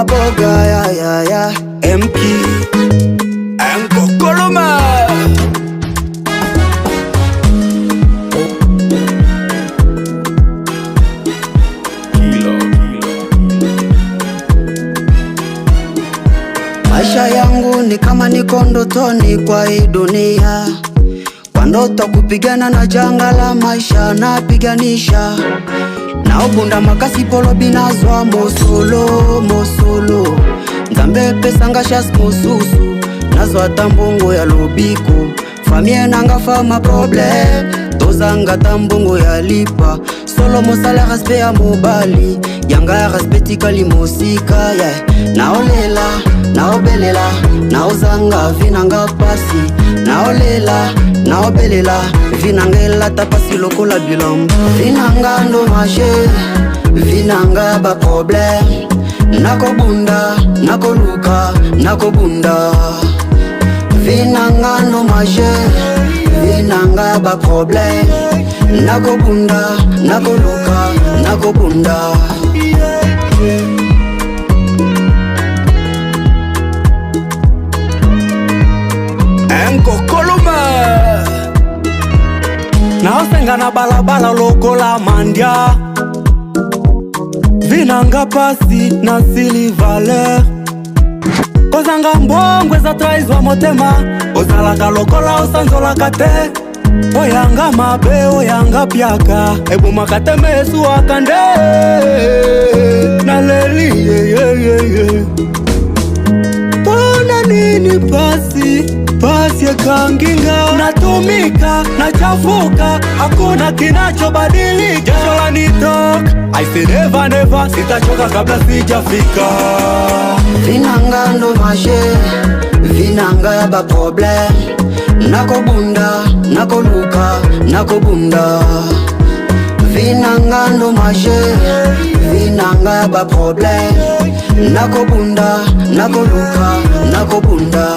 Aboga ya MP Enko Koloma. Maisha yangu ni kama niko ndotoni kwa hii dunia, kwa ndoto kupigana na janga la maisha napiganisha. Naobunda makasi polo binazwa mosolo Nzambe pesa ngashas mosusu nazwa tambongo ya lobiko. Famille nanga fama problem tozanga tambongo ya lipa. Solo mosala respect ya mobali yanga ya respecti kali mosika Naolela, naobelela, naozanga vinanga pasi. Naolela, naobelela, vinangela tapasi lokola bilamba. Vinanga ndo mache, vinanga ba problem. Nakobunda, nakoluka, nakobunda. Vinanga ndo mache, vinanga ba problem. Nakobunda, nakoluka, nakobunda. Enko Koloma. Naosenga na balabala lokola mandia. Vinanga pasi na silivale. Kozanga mbongwe za traizwa motema. Ozalaka lokola osanzola kate. Oyanga mabe, oyanga piaka. Ebu makateme esu wakande. Naleli Pona nini pasi ya kanginga. Natumika, nachafuka, hakuna kinachobadilika. Jasho la nitoka, I say never never, sitachoka kabla sijafika. Vinanga ndo mache, vinanga ya ba problem. Nakobunda, nakoluka, nakobunda. Vinanga ndo mache, vinanga ya ba problem. Nakobunda, nakoluka, nakobunda.